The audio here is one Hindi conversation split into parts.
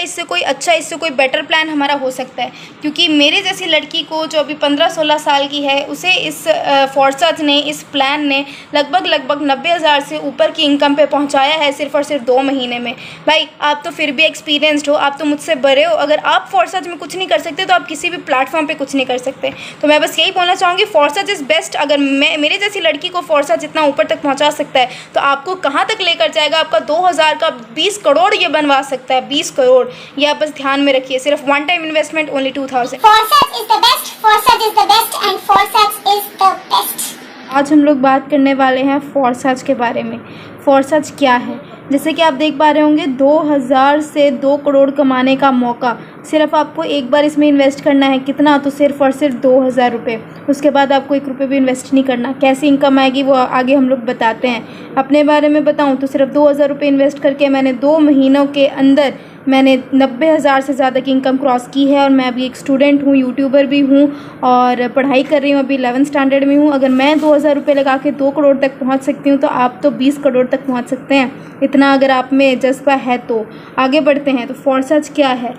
इससे कोई अच्छा, इससे कोई बेटर प्लान हमारा हो सकता है। क्योंकि मेरे जैसी लड़की को जो अभी 15-16 साल की है, उसे इस फोर्सज ने, इस प्लान ने लगभग 90,000 से ऊपर की इनकम पे पहुंचाया है सिर्फ और सिर्फ 2 महीने में। भाई आप तो फिर भी एक्सपीरियंस्ड हो, आप तो मुझसे बड़े हो। अगर आप फोर्सज में कुछ नहीं कर सकते तो आप किसी भी प्लेटफॉर्म पे कुछ नहीं कर सकते। तो मैं बस यही बोलना चाहूँगी, फोर्सज इज़ बेस्ट। अगर मेरे जैसी लड़की को फोर्सज जितना ऊपर तक पहुँचा सकता है तो आपको कहाँ तक लेकर जाएगा। आपका 2000 का 20 करोड़ ये बनवा सकता है, 20 करोड़। ये आप बस ध्यान में रखिए। सिर्फ one time investment, only 2000। Forsage is the best, Forsage is the best and Forsage is the best। आज हम लोग बात करने वाले हैं फोर्सज के बारे में। फोर्सज क्या है? जैसे कि आप देख पा रहे होंगे, 2000 से 2 करोड़ कमाने का मौका। सिर्फ आपको एक बार इसमें इन्वेस्ट करना है। कितना? तो सिर्फ और सिर्फ 2000 रुपये। उसके बाद आपको 1 रुपये भी इन्वेस्ट नहीं करना। कैसी इनकम आएगी वो आगे हम लोग बताते हैं। अपने बारे में बताऊं तो सिर्फ 2000 रुपये इन्वेस्ट करके मैंने 2 महीनों के अंदर मैंने 90,000 से ज़्यादा की इनकम क्रॉस की है। और मैं अभी एक स्टूडेंट हूँ, यूट्यूबर भी हूँ और पढ़ाई कर रही हूँ, अभी 11th स्टैंडर्ड में हूँ। अगर मैं 2000 रुपये लगा के 2 करोड़ तक पहुँच सकती हूँ तो आप तो 20 करोड़ तक पहुँच सकते हैं। इतना अगर आप में जज्बा है तो आगे बढ़ते हैं। तो फोर्सज क्या है?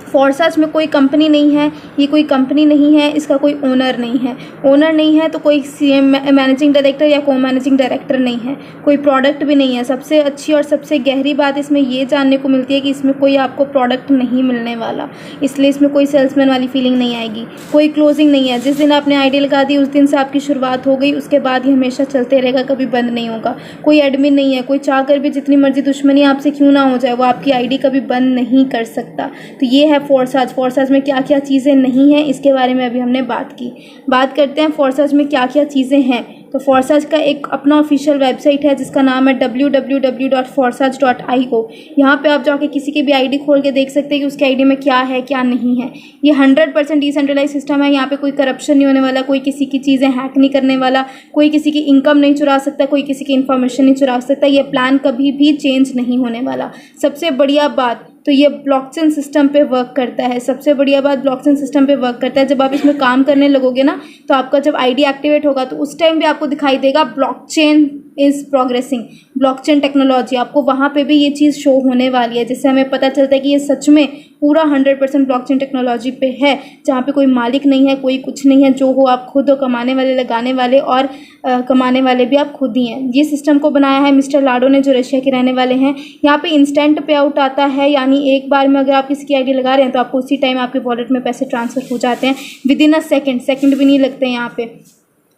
फोर्सज में कोई कंपनी नहीं है। ये कोई कंपनी नहीं है, इसका कोई ओनर नहीं है। ओनर नहीं है तो कोई सीएम, मैनेजिंग डायरेक्टर या को मैनेजिंग डायरेक्टर नहीं है। कोई प्रोडक्ट भी नहीं है। सबसे अच्छी और सबसे गहरी बात इसमें ये जानने को मिलती है कि इसमें कोई आपको प्रोडक्ट नहीं मिलने वाला, इसलिए इसमें कोई सेल्समैन वाली फीलिंग नहीं आएगी। कोई क्लोजिंग नहीं है। जिस दिन आपने आईडी लगा दी उस दिन से आपकी शुरुआत हो गई, उसके बाद ही हमेशा चलते रहेगा, कभी बंद नहीं होगा। कोई एडमिन नहीं है। कोई चाह कर भी जितनी मर्जी दुश्मनी आपसे क्यों ना हो जाए, वो आपकी आईडी कभी बंद नहीं कर सकता। तो ये है फोर्सज में क्या क्या चीज़ें नहीं हैं, इसके बारे में अभी हमने बात की। बात करते हैं फोर्सज में क्या क्या चीज़ें हैं। तो फोर्सज का एक अपना ऑफिशियल वेबसाइट है जिसका नाम है www.forsage.io। यहाँ पे आप जाके किसी की भी आईडी खोल के देख सकते हैं कि उसकी आईडी में क्या है क्या नहीं है। ये 100% डिसेंट्रलाइज सिस्टम है। यहाँ पे कोई करप्शन नहीं होने वाला, कोई किसी की चीज़ें हैक नहीं करने वाला, कोई किसी की इनकम नहीं चुरा सकता, कोई किसी की इन्फॉर्मेशन नहीं चुरा सकता। ये प्लान कभी भी चेंज नहीं होने वाला। सबसे बढ़िया बात तो ये ब्लॉकचेन सिस्टम पे वर्क करता है। सबसे बढ़िया बात, ब्लॉकचेन सिस्टम पे वर्क करता है। जब आप इसमें काम करने लगोगे ना, तो आपका जब आईडी एक्टिवेट होगा तो उस टाइम भी आपको दिखाई देगा blockchain is progressing, blockchain technology. आपको वहाँ पे भी ये चीज़ शो होने वाली है, जिससे हमें पता चलता है कि ये सच में पूरा 100% ब्लॉकचेन टेक्नोलॉजी पे है, जहाँ पे कोई मालिक नहीं है, कोई कुछ नहीं है। जो हो आप खुद हो, कमाने वाले, लगाने वाले और कमाने वाले भी आप खुद ही हैं। ये सिस्टम को बनाया है मिस्टर लाडो ने, जो रशिया के रहने वाले हैं। यहाँ पे इंस्टेंट पे आउट आता है, यानी एक बार में अगर आप किसी की आईडी लगा रहे हैं तो आपको उसी टाइम आपके वॉलेट में पैसे ट्रांसफ़र हो जाते हैं, विदिन अ सेकेंड भी नहीं लगते हैं यहाँ पे।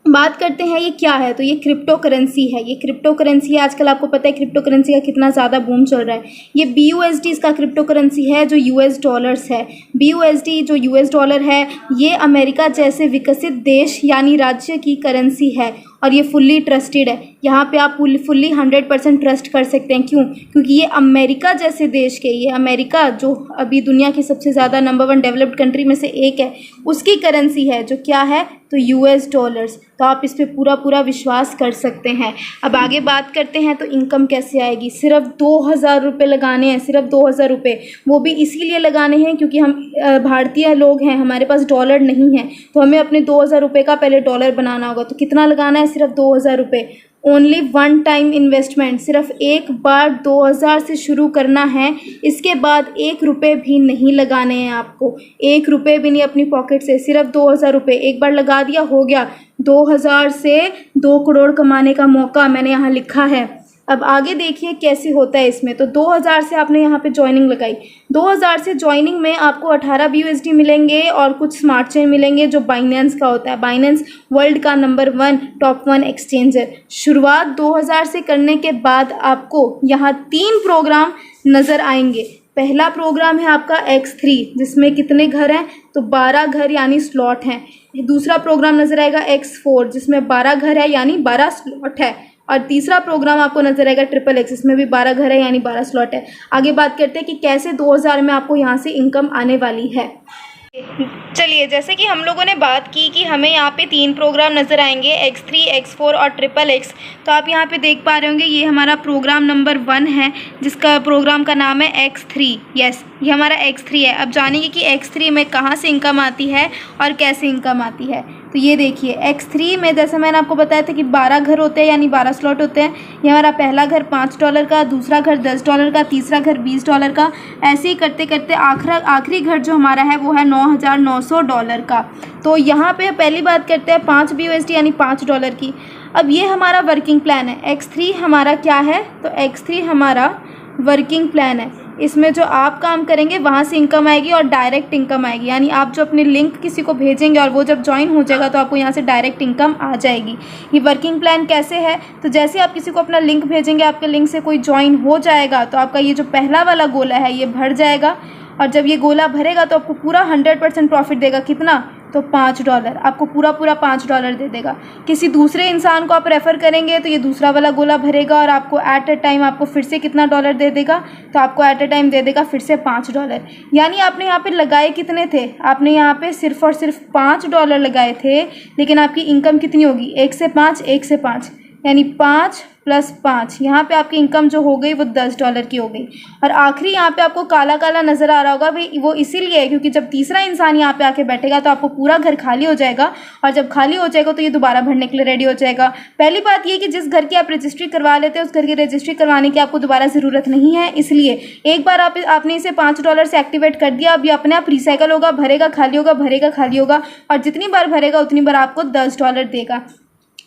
बात करते हैं ये क्या है। तो ये क्रिप्टो करेंसी है। ये क्रिप्टो करेंसी है। आजकल आपको पता है क्रिप्टो करेंसी का कितना ज़्यादा बूम चल रहा है। ये BUSD इसका क्रिप्टो करेंसी है, जो US डॉलर्स है। BUSD जो US डॉलर है, ये अमेरिका जैसे विकसित देश यानी राज्य की करेंसी है और ये फुल्ली ट्रस्टेड है। यहाँ पे आप फुल्ली 100% ट्रस्ट कर सकते हैं। क्यों? क्योंकि ये अमेरिका जैसे देश के, ये अमेरिका जो अभी दुनिया की सबसे ज़्यादा नंबर 1 डेवलप्ड कंट्री में से एक है, उसकी करेंसी है, जो क्या है तो US डॉलर्स। तो आप इस पर पूरा विश्वास कर सकते हैं। अब आगे बात करते हैं तो इनकम कैसे आएगी। सिर्फ 2000 रुपये लगाने हैं, सिर्फ 2000 रुपये। वो भी इसीलिए लगाने हैं क्योंकि हम भारतीय लोग हैं, हमारे पास डॉलर नहीं है, तो हमें अपने 2000 रुपये का पहले डॉलर बनाना होगा। तो कितना लगाना है? सिर्फ 2000 रुपये। Only one time investment. सिर्फ एक बार 2000 से शुरू करना है। इसके बाद 1 रुपये भी नहीं लगाने हैं आपको, 1 रुपये भी नहीं अपनी पॉकेट से। सिर्फ 2000 रुपये एक बार लगा दिया, हो गया। 2000 से 2 करोड़ कमाने का मौका मैंने यहाँ लिखा है। अब आगे देखिए कैसे होता है इसमें। तो 2000 से आपने यहाँ पे ज्वाइनिंग लगाई। 2000 से ज्वाइनिंग में आपको 18 BUSD मिलेंगे और कुछ स्मार्ट चेन मिलेंगे, जो बाइनेंस का होता है। बाइनेंस वर्ल्ड का नंबर 1 टॉप 1 एक्सचेंज है। शुरुआत 2000 से करने के बाद आपको यहाँ 3 प्रोग्राम नज़र आएंगे। पहला प्रोग्राम है आपका X3, जिसमें कितने घर हैं तो 12 घर यानी स्लॉट हैं। दूसरा प्रोग्राम नज़र आएगा X4, जिसमें 12 घर है यानी 12 स्लॉट है। और तीसरा प्रोग्राम आपको नजर आएगा XXX, इसमें भी 12 घर है यानी 12 स्लॉट है। आगे बात करते हैं कि कैसे 2000 में आपको यहाँ से इनकम आने वाली है। चलिए, जैसे कि हम लोगों ने बात की कि हमें यहाँ पे 3 प्रोग्राम नज़र आएंगे, X3, X4 और XXX। तो आप यहाँ पे देख पा रहे होंगे, ये हमारा प्रोग्राम नंबर 1 है, जिसका प्रोग्राम का नाम है X3। यस, ये हमारा X3 है। अब जानेंगे कि X3 में कहाँ से इनकम आती है और कैसे इनकम आती है। तो ये देखिए X3 में जैसे मैंने आपको बताया था कि 12 घर होते हैं, यानी 12 स्लॉट होते हैं। ये हमारा पहला घर $5 का, दूसरा घर $10 का, तीसरा घर $20 का, ऐसे ही करते करते आखिरी घर जो हमारा है वो है $9,900 का। तो यहाँ पे पहली बात करते हैं 5 BUSD यानी $5 की। अब ये हमारा वर्किंग प्लान है। X3 हमारा क्या है, तो X3 हमारा वर्किंग प्लान है। इसमें जो आप काम करेंगे वहाँ से इनकम आएगी और डायरेक्ट इनकम आएगी, यानी आप जो अपने लिंक किसी को भेजेंगे और वो जब ज्वाइन हो जाएगा तो आपको यहाँ से डायरेक्ट इनकम आ जाएगी। ये वर्किंग प्लान कैसे है, तो जैसे आप किसी को अपना लिंक भेजेंगे, आपके लिंक से कोई ज्वाइन हो जाएगा तो आपका ये जो पहला वाला गोला है ये भर जाएगा, और जब ये गोला भरेगा तो आपको पूरा 100% प्रॉफिट देगा। कितना, तो $5 आपको पूरा $5 दे देगा। किसी दूसरे इंसान को आप रेफ़र करेंगे तो ये दूसरा वाला गोला भरेगा और आपको एट अ टाइम आपको फिर से कितना डॉलर दे देगा, तो आपको एट अ टाइम दे देगा फिर से $5। यानी आपने यहाँ पे लगाए कितने थे, आपने यहाँ पे सिर्फ और सिर्फ $5 लगाए थे, लेकिन आपकी इनकम कितनी होगी, 1 से 5, 1 से 5, यानी 5 + 5, यहाँ पे आपकी इनकम जो हो गई वो $10 की हो गई। और आखिरी यहाँ पे आपको काला काला नज़र आ रहा होगा भाई, वो इसीलिए है क्योंकि जब तीसरा इंसान यहाँ पे आके बैठेगा तो आपको पूरा घर खाली हो जाएगा, और जब खाली हो जाएगा तो ये दोबारा भरने के लिए रेडी हो जाएगा। पहली बात ये कि जिस घर की आप रजिस्ट्री करवा लेते हैं उस घर की रजिस्ट्री करवाने की आपको दोबारा ज़रूरत नहीं है, इसलिए एक बार आपने इसे $5 से एक्टिवेट कर दिया, अब ये अपने आप रिसाइकल होगा, भरेगा खाली होगा, भरेगा खाली होगा, और जितनी बार भरेगा उतनी बार आपको $10 देगा।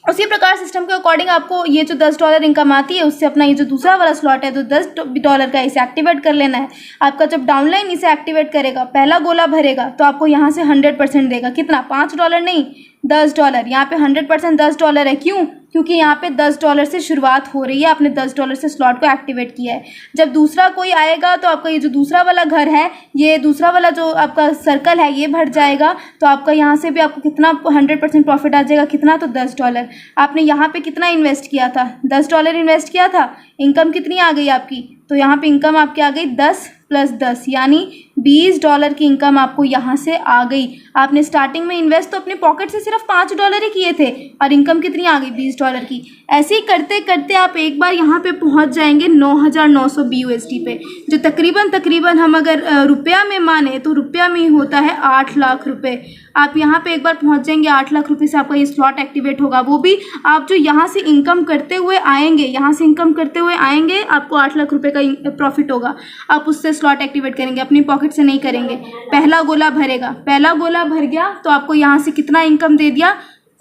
उसी प्रकार सिस्टम के अकॉर्डिंग आपको ये जो $10 इनकम आती है उससे अपना ये जो दूसरा वाला स्लॉट है तो $10 का इसे एक्टिवेट कर लेना है। आपका जब डाउनलाइन इसे एक्टिवेट करेगा, पहला गोला भरेगा तो आपको यहाँ से 100% देगा। कितना, $5 नहीं, $10। यहाँ पे 100% $10 है। क्यों, क्योंकि यहाँ पे $10 से शुरुआत हो रही है, आपने $10 से स्लॉट को एक्टिवेट किया है। जब दूसरा कोई आएगा तो आपका ये जो दूसरा वाला घर है, ये दूसरा वाला जो आपका सर्कल है ये भर जाएगा, तो आपका यहाँ से भी आपको कितना 100% प्रॉफिट आ जाएगा। कितना, तो $10। आपने यहाँ पे कितना इन्वेस्ट किया था, $10 इन्वेस्ट किया था, इनकम कितनी आ गई आपकी, तो यहाँ पे इनकम आपकी आ गई 10 + 10 यानी $20 की इनकम आपको यहाँ से आ गई। आपने स्टार्टिंग में इन्वेस्ट तो अपने पॉकेट से सिर्फ $5 ही किए थे और इनकम कितनी आ गई, $20 की। ऐसे ही करते करते आप एक बार यहाँ पे पहुँच जाएंगे 9,900 BUSD पे, जो तकरीबन हम अगर रुपया में माने तो रुपया में ही होता है 8 लाख रुपये। आप यहाँ पे एक बार पहुँच जाएंगे, 8 लाख रुपये से आपका ये स्लॉट एक्टिवेट होगा। वो भी आप जो यहाँ से इनकम करते हुए आएंगे, आपको 8 लाख रुपये का प्रॉफिट होगा। आप उससे स्लॉट एक्टिवेट करेंगे, अपनी पॉकेट से नहीं करेंगे। पहला गोला भरेगा, पहला गोला भर गया तो आपको यहाँ से कितना इनकम दे दिया,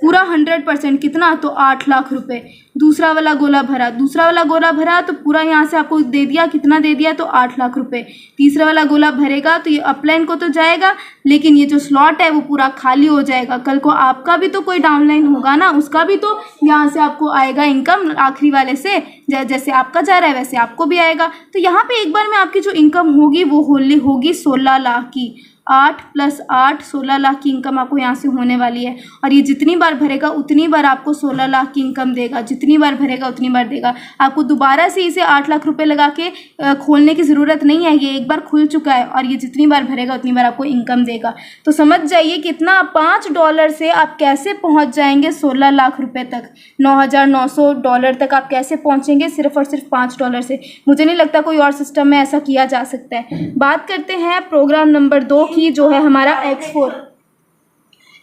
पूरा 100%। कितना, तो 8 लाख रुपए। दूसरा वाला गोला भरा तो पूरा यहाँ से आपको दे दिया, कितना दे दिया, तो 8 लाख रुपए। तीसरा वाला गोला भरेगा तो ये अपलाइन को तो जाएगा, लेकिन ये जो स्लॉट है वो पूरा खाली हो जाएगा। कल को आपका भी तो कोई डाउनलाइन होगा ना, उसका भी तो यहाँ से आपको आएगा इनकम आखिरी वाले से, जैसे आपका जा रहा है वैसे आपको भी आएगा। तो यहाँ पे एक बार में आपकी जो इनकम होगी वो होगी 16 लाख की। 8 + 8 16 लाख की इनकम आपको यहाँ से होने वाली है, और ये जितनी बार भरेगा उतनी बार आपको 16 लाख की इनकम देगा। जितनी बार भरेगा उतनी बार देगा। आपको दोबारा से इसे 8 लाख रुपए लगा के खोलने की ज़रूरत नहीं है, ये एक बार खुल चुका है और ये जितनी बार भरेगा उतनी बार आपको इनकम देगा। तो समझ जाइए कितना, $5 से आप कैसे पहुँच जाएंगे 16 लाख रुपये तक, $9,900 तक आप कैसे पहुँचेंगे सिर्फ और सिर्फ $5 से। मुझे नहीं लगता कोई और सिस्टम में ऐसा किया जा सकता है। बात करते हैं प्रोग्राम नंबर 2 की, जो है हमारा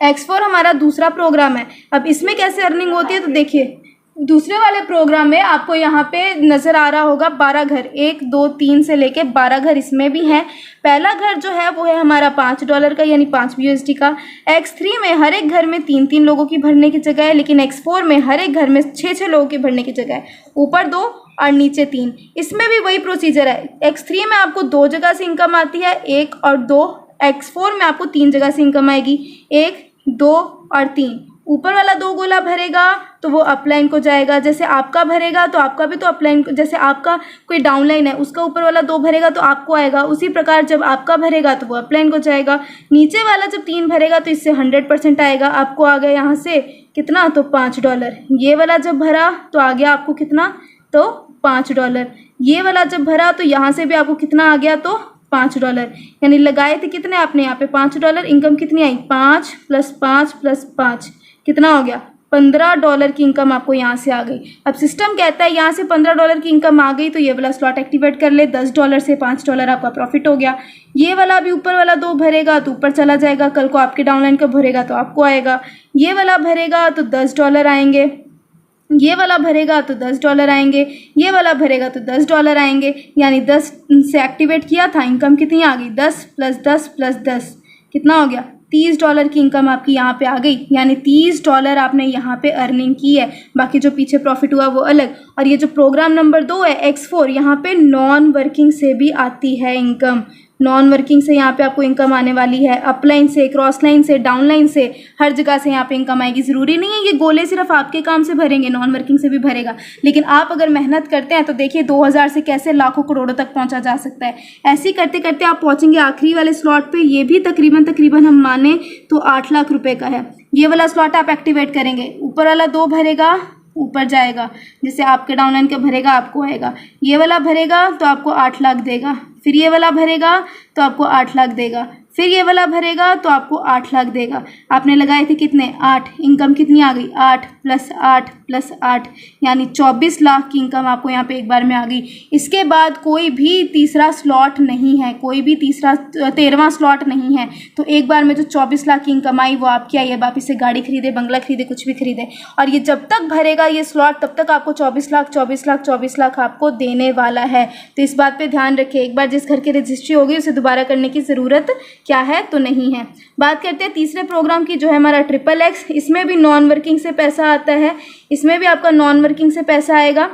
X4 हमारा दूसरा प्रोग्राम है। अब इसमें कैसे अर्निंग होती है, तो देखिए दूसरे वाले प्रोग्राम में आपको यहाँ पे नज़र आ रहा होगा 12 घर, 1 2 3 से लेके 12 घर इसमें भी हैं। पहला घर जो है वो है हमारा $5 का यानी 5 BUSD का। X3 में हर एक घर में 3-3 लोगों की भरने की जगह है, लेकिन X4 में हर एक घर में 6-6 लोगों की भरने की जगह है, ऊपर 2 और नीचे 3। इसमें भी वही प्रोसीजर है। X3 में आपको 2 जगह से इनकम आती है, 1 और 2। X4 में आपको 3 जगह से इनकम आएगी, 1 2 और 3। ऊपर वाला 2 गोला भरेगा तो वो अपलाइन को जाएगा, जैसे आपका भरेगा तो आपका भी तो अपलाइन, जैसे आपका कोई डाउनलाइन है उसका ऊपर वाला 2 भरेगा तो आपको आएगा, उसी प्रकार जब आपका भरेगा तो वो अपलाइन को जाएगा। नीचे वाला जब 3 भरेगा तो इससे 100% आएगा, आपको आ गया यहाँ से कितना, तो $5। ये वाला जब भरा तो आ गया आपको कितना, तो $5। ये वाला जब भरा तो यहाँ से भी आपको कितना आ गया, तो $5। यानी लगाए थे कितने आपने यहाँ पे $5, इनकम कितनी आई, 5 + 5 + 5 कितना हो गया, $15 की इनकम आपको यहाँ से आ गई। अब सिस्टम कहता है यहाँ से $15 की इनकम आ गई तो ये वाला स्लॉट एक्टिवेट कर ले, $10 से $5 आपका प्रॉफिट हो गया। ये वाला भी ऊपर वाला 2 भरेगा तो ऊपर चला जाएगा, कल को आपके डाउनलाइन का भरेगा तो आपको आएगा। ये वाला भरेगा तो $10 आएंगे, ये वाला भरेगा तो $10 आएंगे, ये वाला भरेगा तो $10 आएंगे। यानी 10 से एक्टिवेट किया था, इनकम कितनी आ गई, 10 + 10 + 10 कितना हो गया, $30 की इनकम आपकी यहाँ पे आ गई। यानी $30 आपने यहाँ पे अर्निंग की है, बाकी जो पीछे प्रॉफिट हुआ वो अलग। और ये जो प्रोग्राम नंबर 2 है X4, यहाँ पे नॉन वर्किंग से भी आती है इनकम। नॉन वर्किंग से यहाँ पे आपको इनकम आने वाली है, अपलाइन से, क्रॉस लाइन से, डाउनलाइन से, हर जगह से यहाँ पे इनकम आएगी। ज़रूरी नहीं है ये गोले सिर्फ आपके काम से भरेंगे, नॉन वर्किंग से भी भरेगा। लेकिन आप अगर मेहनत करते हैं तो देखिए 2000 से कैसे लाखों करोड़ों तक पहुँचा जा सकता है। ऐसे ही करते करते आप पहुँचेंगे आखिरी वाले स्लॉट पे। ये भी तकरीबन हम माने तो 8 लाख रुपए का है। ये वाला स्लॉट आप एक्टिवेट करेंगे, ऊपर वाला 2 भरेगा ऊपर जाएगा, जैसे आपके डाउनलाइन का भरेगा आपको आएगा। ये वाला भरेगा तो आपको 8 लाख देगा, फिर ये वाला भरेगा तो आपको 8 लाख देगा, फिर ये वाला भरेगा तो आपको 8 लाख देगा। आपने लगाए थे कितने, 8, इनकम कितनी आ गई, 8 + 8 + 8 यानी 24 लाख की इनकम आपको यहाँ पे एक बार में आ गई। इसके बाद कोई भी तीसरा स्लॉट नहीं है, कोई भी 13वां स्लॉट नहीं है। तो एक बार में जो 24 लाख की इनकम आई वो आपकी आई है। आप इससे गाड़ी खरीदे, बंगला खरीदे, कुछ भी खरीदे, और ये जब तक भरेगा ये स्लॉट तब तक आपको 24 लाख आपको देने वाला है। तो इस बात पर ध्यान रखिए, एक बार जिस घर की रजिस्ट्री होगी उसे दोबारा करने की ज़रूरत क्या है तो नहीं है। बात करते हैं तीसरे प्रोग्राम की, जो है हमारा XXX। इसमें भी नॉन वर्किंग से पैसा आता है, इसमें भी आपका नॉन वर्किंग से पैसा आएगा,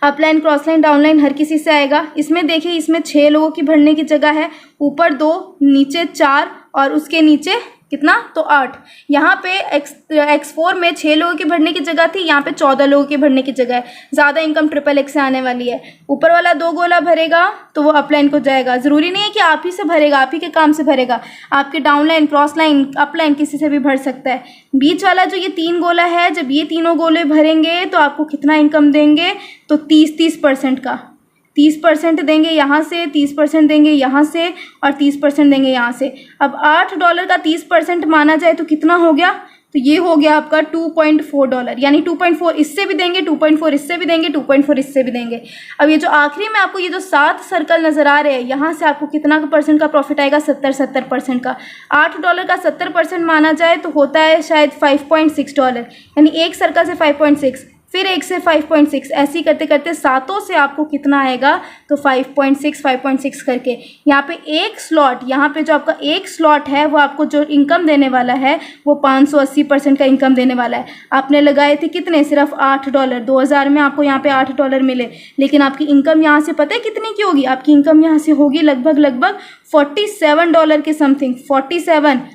अपलाइन, क्रॉसलाइन, डाउनलाइन हर किसी से आएगा। इसमें देखिए, इसमें 6 लोगों की भरने की जगह है, ऊपर 2 नीचे 4 और उसके नीचे कितना तो 8। यहाँ पे X4 में 6 लोगों की भरने की जगह थी, यहाँ पे 14 लोगों की भरने की जगह है। ज़्यादा इनकम XXX से आने वाली है। ऊपर वाला 2 गोला भरेगा तो वो अपलाइन को जाएगा। ज़रूरी नहीं है कि आप ही से भरेगा, आप ही के काम से भरेगा, आपके डाउनलाइन, क्रॉस लाइन, अपलाइन किसी से भी भर सकता है। बीच वाला जो ये 3 गोला है, जब ये तीनों गोले भरेंगे तो आपको कितना इनकम देंगे तो 30% का 30% देंगे यहाँ से, 30% देंगे यहाँ से और 30% देंगे यहाँ से। अब $8 का 30% माना जाए तो कितना हो गया, तो ये हो गया आपका $2.4, यानी 2.4 इससे भी देंगे, 2.4 इससे भी देंगे, 2.4 इससे भी देंगे। अब ये जो आखिरी में आपको ये जो 7 सर्कल नज़र आ रहे हैं, यहाँ से आपको कितना % का प्रॉफिट आएगा, 70% का। $8 का 70% माना जाए तो होता है शायद $5.6, यानी एक सर्कल से 5.6, फिर एक से 5.6, ऐसे ही करते करते 7 से आपको कितना आएगा तो 5.6 करके। यहाँ पे एक स्लॉट, यहाँ पे जो आपका एक स्लॉट है वो आपको जो इनकम देने वाला है वो 580% का इनकम देने वाला है। आपने लगाए थे कितने, सिर्फ $8, 2000 में आपको यहाँ पे $8 मिले, लेकिन आपकी इनकम यहाँ से पता है कितनी की होगी, आपकी इनकम यहाँ से होगी लगभग $47 के समथिंग,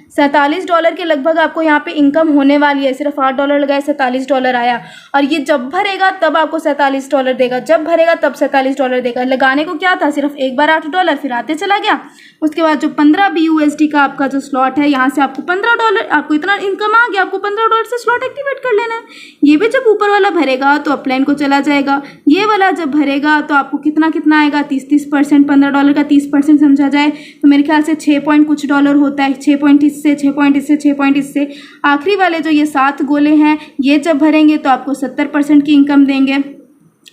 47 के लगभग आपको यहाँ पे इनकम होने वाली है। सिर्फ $8 लगाए, $47 आया। और ये जब भरेगा तब आपको $47 देगा, जब भरेगा तब $47 देगा। लगाने को क्या था, सिर्फ एक बार $8, फिर आते चला गया। उसके बाद जो 15 BUSD का आपका जो स्लॉट है, यहाँ से आपको $15, आपको इतना इनकम आ गया, आपको $15 से स्लॉट एक्टिवेट कर लेना है। ये भी जब ऊपर वाला भरेगा तो अपलाइन को चला जाएगा। ये वाला जब भरेगा तो आपको कितना आएगा, 30%, $15 का 30% समझा जाए तो मेरे ख्याल से 6 पॉइंट कुछ डॉलर होता है, 6 पॉइंट इससे, 6 पॉइंट इससे, 6 पॉइंट इससे। आखिरी वाले जो ये 7 गोले हैं, ये जब भरेंगे तो आपको 70% की इनकम देंगे।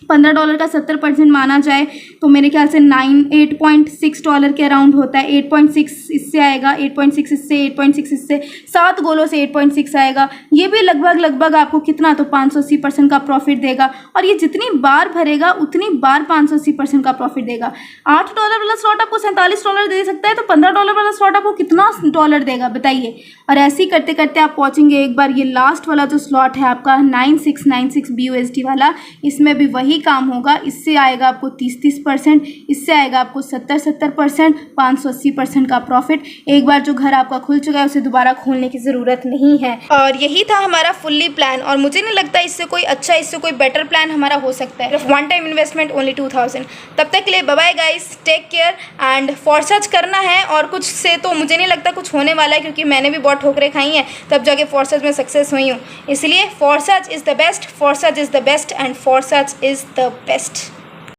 $15 का 70% माना जाए तो मेरे ख्याल से $8.6 के अराउंड होता है। 8.6 इससे आएगा, 8.6 इससे, 8.6 इससे, 7 गोलों से 8.6 आएगा। ये भी लगभग आपको कितना तो 580% का प्रॉफिट देगा। और ये जितनी बार भरेगा उतनी बार 580% का प्रॉफिट देगा। $8 वाला स्लॉट आपको $47 दे सकता है, तो $15 वाला स्लॉट आपको कितना डॉलर देगा बताइए। और ऐसे ही करते करते आप पहुँचेंगे एक बार ये लास्ट वाला जो स्लॉट है आपका 9696 BUSD वाला, इसमें भी वही काम होगा। इससे आएगा आपको 30%, इससे आएगा आपको 70%, 580% का प्रॉफिट। एक बार जो घर आपका खुल चुका है उसे दोबारा खोलने की ज़रूरत नहीं है। और यही था हमारा फुल्ली प्लान, और मुझे नहीं लगता इससे कोई अच्छा, इससे कोई बेटर प्लान हमारा हो सकता है। One time investment only 2000। तब तक के लिए bye bye guys, take care and ForSearch करना है। और कुछ से तो मुझे नहीं लगता कुछ होने वाला है, क्योंकि मैंने भी बहुत ठोकरें खाई हैं तब जाके फॉरसर्च में सक्सेस हुई हूँ। इसलिए ForSearch is the best, ForSearch is the best and ForSearch is the best।